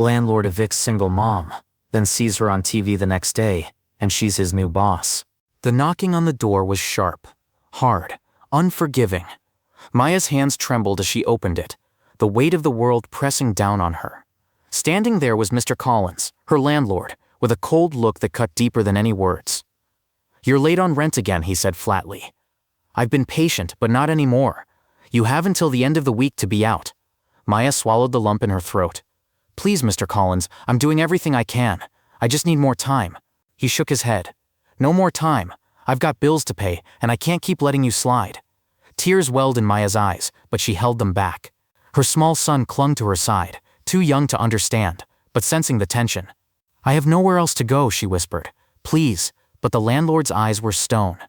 Landlord evicts single mom, then sees her on TV the next day, and she's his new boss. The knocking on the door was sharp, hard, unforgiving. Maya's hands trembled as she opened it, the weight of the world pressing down on her. Standing there was Mr. Collins, her landlord, with a cold look that cut deeper than any words. "You're late on rent again," he said flatly. "I've been patient, but not anymore. You have until the end of the week to be out." Maya swallowed the lump in her throat. "Please, Mr. Collins, I'm doing everything I can. I just need more time." He shook his head. "No more time. I've got bills to pay, and I can't keep letting you slide." Tears welled in Maya's eyes, but she held them back. Her small son clung to her side, too young to understand, but sensing the tension. "I have nowhere else to go," she whispered. "Please." But the landlord's eyes were stone.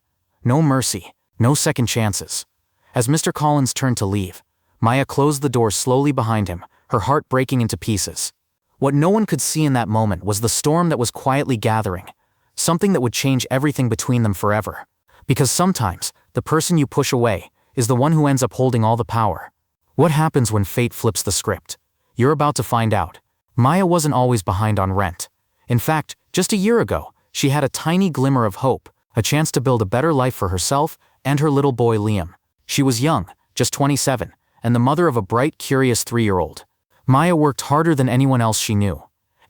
No mercy, no second chances. As Mr. Collins turned to leave, Maya closed the door slowly behind him, her heart breaking into pieces. What no one could see in that moment was the storm that was quietly gathering, something that would change everything between them forever. Because sometimes, the person you push away is the one who ends up holding all the power. What happens when fate flips the script? You're about to find out. Maya wasn't always behind on rent. In fact, just a year ago, she had a tiny glimmer of hope, a chance to build a better life for herself and her little boy Liam. She was young, just 27, and the mother of a bright, curious 3-year-old. Maya worked harder than anyone else she knew.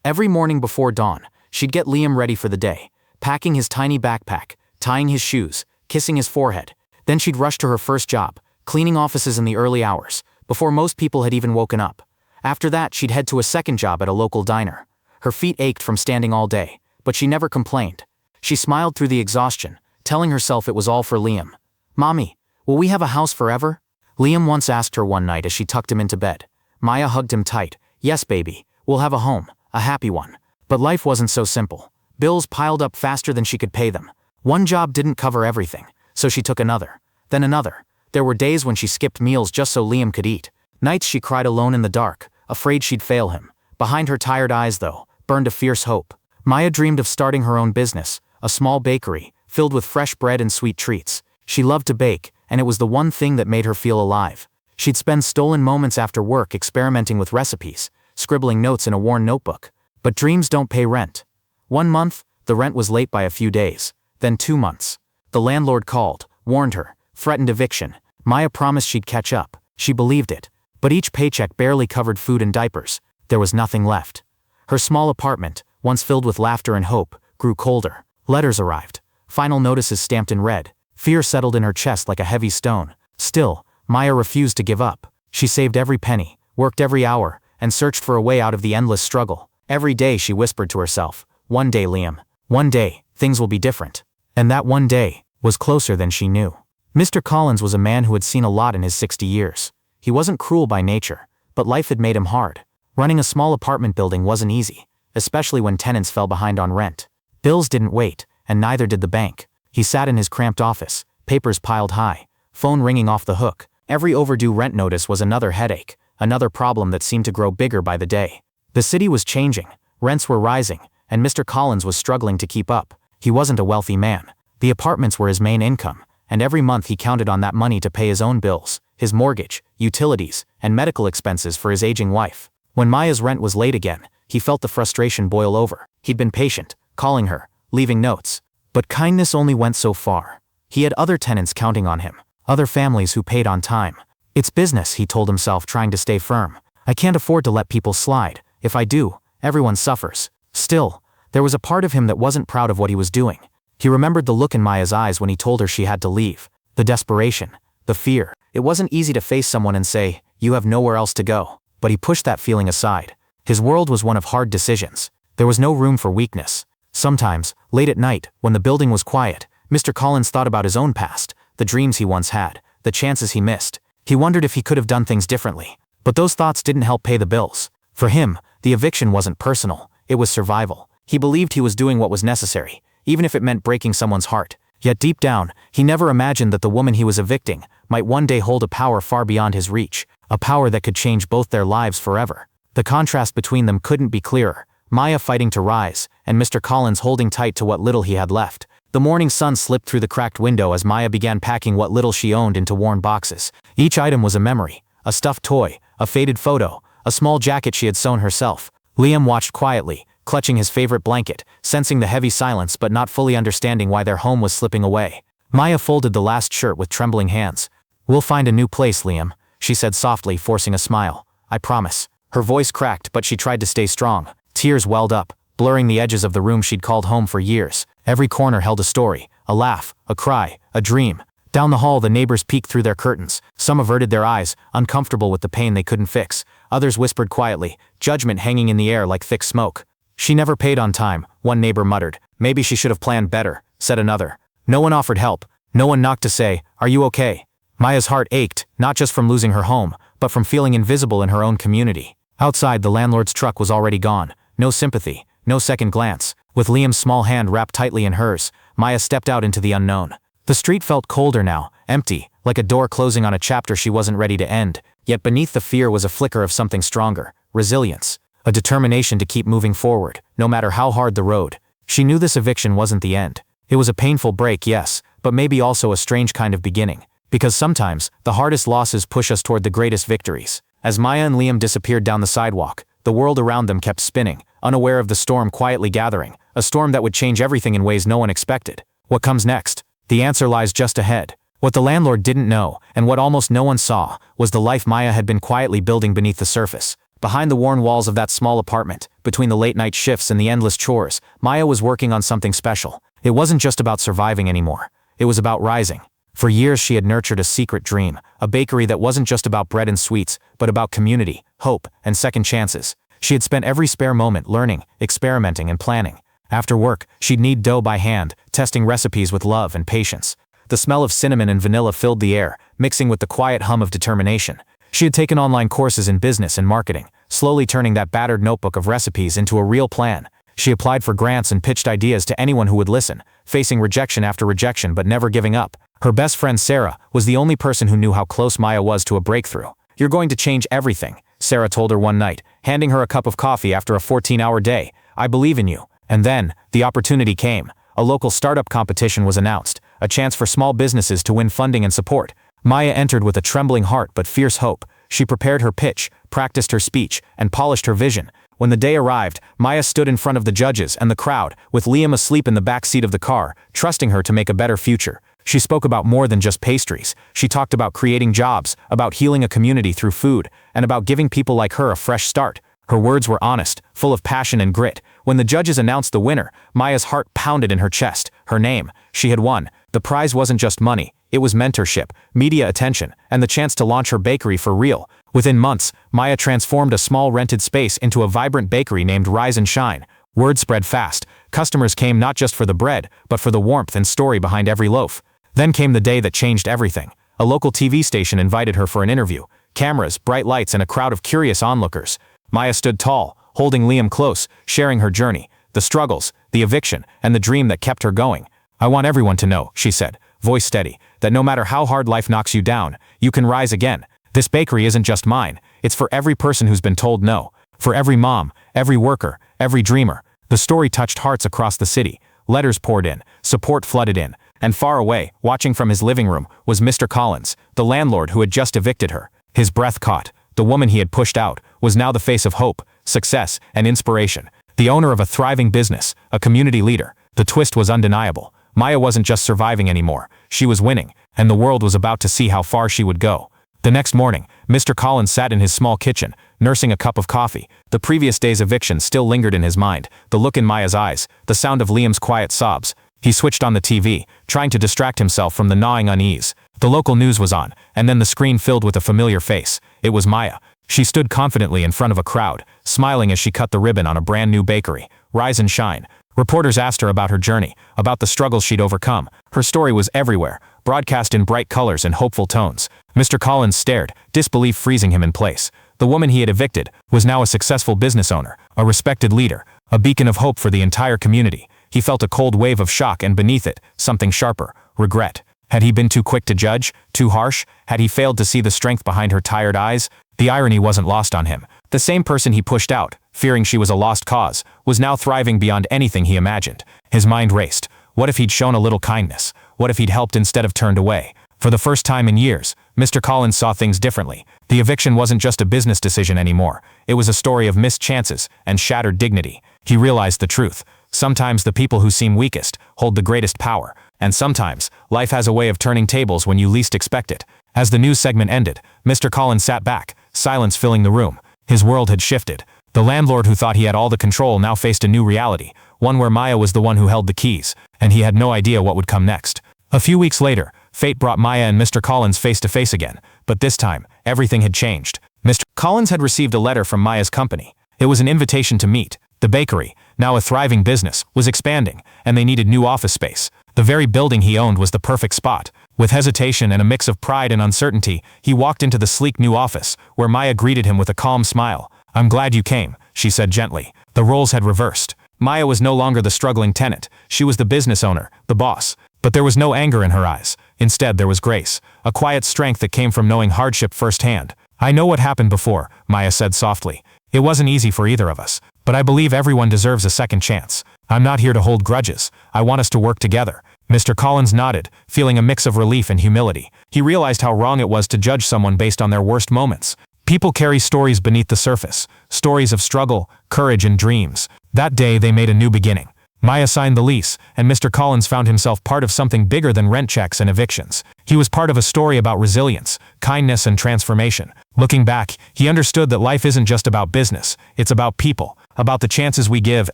Every morning before dawn, she'd get Liam ready for the day, packing his tiny backpack, tying his shoes, kissing his forehead. Then she'd rush to her first job, cleaning offices in the early hours, before most people had even woken up. After that, she'd head to a second job at a local diner. Her feet ached from standing all day, but she never complained. She smiled through the exhaustion, telling herself it was all for Liam. "Mommy, will we have a house forever?" Liam once asked her one night as she tucked him into bed. Maya hugged him tight. "Yes, baby, we'll have a home, a happy one." But life wasn't so simple. Bills piled up faster than she could pay them. One job didn't cover everything, so she took another, then another. There were days when she skipped meals just so Liam could eat. Nights she cried alone in the dark, afraid she'd fail him. Behind her tired eyes, though, burned a fierce hope. Maya dreamed of starting her own business, a small bakery, filled with fresh bread and sweet treats. She loved to bake, and it was the one thing that made her feel alive. She'd spend stolen moments after work experimenting with recipes, scribbling notes in a worn notebook. But dreams don't pay rent. One month, the rent was late by a few days. Then 2 months. The landlord called, warned her, threatened eviction. Maya promised she'd catch up. She believed it. But each paycheck barely covered food and diapers. There was nothing left. Her small apartment, once filled with laughter and hope, grew colder. Letters arrived. Final notices stamped in red. Fear settled in her chest like a heavy stone. Still, Maya refused to give up. She saved every penny, worked every hour, and searched for a way out of the endless struggle. Every day she whispered to herself, "One day, Liam. One day, things will be different." And that one day was closer than she knew. Mr. Collins was a man who had seen a lot in his 60 years. He wasn't cruel by nature, but life had made him hard. Running a small apartment building wasn't easy, especially when tenants fell behind on rent. Bills didn't wait, and neither did the bank. He sat in his cramped office, papers piled high, phone ringing off the hook. Every overdue rent notice was another headache, another problem that seemed to grow bigger by the day. The city was changing, rents were rising, and Mr. Collins was struggling to keep up. He wasn't a wealthy man. The apartments were his main income, and every month he counted on that money to pay his own bills, his mortgage, utilities, and medical expenses for his aging wife. When Maya's rent was late again, he felt the frustration boil over. He'd been patient, calling her, leaving notes. But kindness only went so far. He had other tenants counting on him, other families who paid on time. "It's business," he told himself, trying to stay firm. "I can't afford to let people slide. If I do, everyone suffers." Still, there was a part of him that wasn't proud of what he was doing. He remembered the look in Maya's eyes when he told her she had to leave. The desperation, the fear. It wasn't easy to face someone and say, "You have nowhere else to go." But he pushed that feeling aside. His world was one of hard decisions. There was no room for weakness. Sometimes, late at night, when the building was quiet, Mr. Collins thought about his own past, the dreams he once had, the chances he missed. He wondered if he could have done things differently. But those thoughts didn't help pay the bills. For him, the eviction wasn't personal, it was survival. He believed he was doing what was necessary, even if it meant breaking someone's heart. Yet deep down, he never imagined that the woman he was evicting might one day hold a power far beyond his reach, a power that could change both their lives forever. The contrast between them couldn't be clearer. Maya fighting to rise, and Mr. Collins holding tight to what little he had left. The morning sun slipped through the cracked window as Maya began packing what little she owned into worn boxes. Each item was a memory, a stuffed toy, a faded photo, a small jacket she had sewn herself. Liam watched quietly, clutching his favorite blanket, sensing the heavy silence but not fully understanding why their home was slipping away. Maya folded the last shirt with trembling hands. "We'll find a new place, Liam," she said softly, forcing a smile. "I promise." Her voice cracked, but she tried to stay strong. Tears welled up, blurring the edges of the room she'd called home for years. Every corner held a story, a laugh, a cry, a dream. Down the hall, the neighbors peeked through their curtains. Some averted their eyes, uncomfortable with the pain they couldn't fix. Others whispered quietly, judgment hanging in the air like thick smoke. "She never paid on time," one neighbor muttered. "Maybe she should have planned better," said another. No one offered help. No one knocked to say, "Are you okay?" Maya's heart ached, not just from losing her home, but from feeling invisible in her own community. Outside, the landlord's truck was already gone. No sympathy, no second glance. With Liam's small hand wrapped tightly in hers, Maya stepped out into the unknown. The street felt colder now, empty, like a door closing on a chapter she wasn't ready to end. Yet beneath the fear was a flicker of something stronger, resilience, a determination to keep moving forward, no matter how hard the road. She knew this eviction wasn't the end. It was a painful break, yes, but maybe also a strange kind of beginning. Because sometimes, the hardest losses push us toward the greatest victories. As Maya and Liam disappeared down the sidewalk, the world around them kept spinning, unaware of the storm quietly gathering, a storm that would change everything in ways no one expected. What comes next? The answer lies just ahead. What the landlord didn't know, and what almost no one saw, was the life Maya had been quietly building beneath the surface. Behind the worn walls of that small apartment, between the late-night shifts and the endless chores, Maya was working on something special. It wasn't just about surviving anymore. It was about rising. For years she had nurtured a secret dream, a bakery that wasn't just about bread and sweets, but about community, hope, and second chances. She had spent every spare moment learning, experimenting, and planning. After work, she'd knead dough by hand, testing recipes with love and patience. The smell of cinnamon and vanilla filled the air, mixing with the quiet hum of determination. She had taken online courses in business and marketing, slowly turning that battered notebook of recipes into a real plan. She applied for grants and pitched ideas to anyone who would listen, facing rejection after rejection but never giving up. Her best friend Sarah was the only person who knew how close Maya was to a breakthrough. "You're going to change everything," Sarah told her one night, handing her a cup of coffee after a 14-hour day. "I believe in you." And then, the opportunity came. A local startup competition was announced, a chance for small businesses to win funding and support. Maya entered with a trembling heart but fierce hope. She prepared her pitch, practiced her speech, and polished her vision. When the day arrived, Maya stood in front of the judges and the crowd, with Liam asleep in the back seat of the car, trusting her to make a better future. She spoke about more than just pastries. She talked about creating jobs, about healing a community through food, and about giving people like her a fresh start. Her words were honest, full of passion and grit. When the judges announced the winner, Maya's heart pounded in her chest. Her name. She had won. The prize wasn't just money. It was mentorship, media attention, and the chance to launch her bakery for real. Within months, Maya transformed a small rented space into a vibrant bakery named Rise and Shine. Word spread fast. Customers came not just for the bread, but for the warmth and story behind every loaf. Then came the day that changed everything. A local TV station invited her for an interview. Cameras, bright lights, and a crowd of curious onlookers. Maya stood tall, holding Liam close, sharing her journey, the struggles, the eviction, and the dream that kept her going. "I want everyone to know," she said, voice steady, "that no matter how hard life knocks you down, you can rise again. This bakery isn't just mine. It's for every person who's been told no. For every mom, every worker, every dreamer." The story touched hearts across the city. Letters poured in, support flooded in, and far away, watching from his living room, was Mr. Collins, the landlord who had just evicted her. His breath caught. The woman he had pushed out was now the face of hope, success, and inspiration. The owner of a thriving business, a community leader. The twist was undeniable. Maya wasn't just surviving anymore. She was winning, and the world was about to see how far she would go. The next morning, Mr. Collins sat in his small kitchen, nursing a cup of coffee. The previous day's eviction still lingered in his mind, the look in Maya's eyes, the sound of Liam's quiet sobs. He switched on the TV, trying to distract himself from the gnawing unease. The local news was on, and then the screen filled with a familiar face. It was Maya. She stood confidently in front of a crowd, smiling as she cut the ribbon on a brand new bakery, Rise and Shine. Reporters asked her about her journey, about the struggles she'd overcome. Her story was everywhere, broadcast in bright colors and hopeful tones. Mr. Collins stared, disbelief freezing him in place. The woman he had evicted was now a successful business owner, a respected leader, a beacon of hope for the entire community. He felt a cold wave of shock, and beneath it, something sharper, regret. Had he been too quick to judge, too harsh? Had he failed to see the strength behind her tired eyes? The irony wasn't lost on him. The same person he pushed out, fearing she was a lost cause, was now thriving beyond anything he imagined. His mind raced. What if he'd shown a little kindness? What if he'd helped instead of turned away? For the first time in years, Mr. Collins saw things differently. The eviction wasn't just a business decision anymore. It was a story of missed chances and shattered dignity. He realized the truth. Sometimes the people who seem weakest hold the greatest power. And sometimes, life has a way of turning tables when you least expect it. As the news segment ended, Mr. Collins sat back, silence filling the room. His world had shifted. The landlord who thought he had all the control now faced a new reality, one where Maya was the one who held the keys, and he had no idea what would come next. A few weeks later, fate brought Maya and Mr. Collins face to face again, but this time, everything had changed. Mr. Collins had received a letter from Maya's company. It was an invitation to meet. The bakery, now a thriving business, was expanding, and they needed new office space. The very building he owned was the perfect spot. With hesitation and a mix of pride and uncertainty, he walked into the sleek new office, where Maya greeted him with a calm smile. "I'm glad you came," she said gently. The roles had reversed. Maya was no longer the struggling tenant. She was the business owner, the boss. But there was no anger in her eyes. Instead, there was grace, a quiet strength that came from knowing hardship firsthand. "I know what happened before," Maya said softly. "It wasn't easy for either of us, but I believe everyone deserves a second chance. I'm not here to hold grudges. I want us to work together." Mr. Collins nodded, feeling a mix of relief and humility. He realized how wrong it was to judge someone based on their worst moments. People carry stories beneath the surface, stories of struggle, courage, and dreams. That day, they made a new beginning. Maya signed the lease, and Mr. Collins found himself part of something bigger than rent checks and evictions. He was part of a story about resilience, kindness, and transformation. Looking back, he understood that life isn't just about business, it's about people, about the chances we give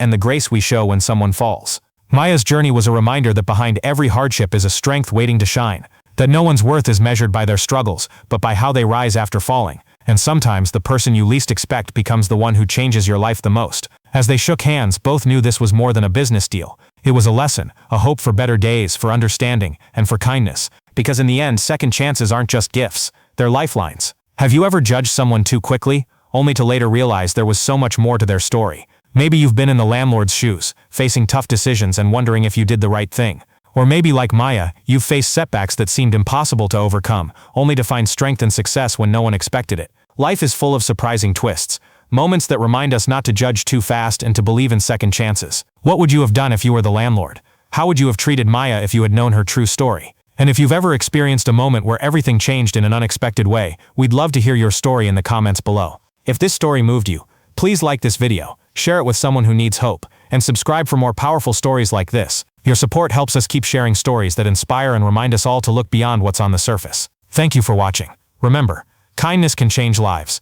and the grace we show when someone falls. Maya's journey was a reminder that behind every hardship is a strength waiting to shine, that no one's worth is measured by their struggles, but by how they rise after falling. And sometimes the person you least expect becomes the one who changes your life the most. As they shook hands, both knew this was more than a business deal. It was a lesson, a hope for better days, for understanding, and for kindness. Because in the end, second chances aren't just gifts, they're lifelines. Have you ever judged someone too quickly, only to later realize there was so much more to their story? Maybe you've been in the landlord's shoes, facing tough decisions and wondering if you did the right thing. Or maybe like Maya, you've faced setbacks that seemed impossible to overcome, only to find strength and success when no one expected it. Life is full of surprising twists, moments that remind us not to judge too fast and to believe in second chances. What would you have done if you were the landlord? How would you have treated Maya if you had known her true story? And if you've ever experienced a moment where everything changed in an unexpected way, we'd love to hear your story in the comments below. If this story moved you, please like this video, share it with someone who needs hope, and subscribe for more powerful stories like this. Your support helps us keep sharing stories that inspire and remind us all to look beyond what's on the surface. Thank you for watching. Remember, kindness can change lives.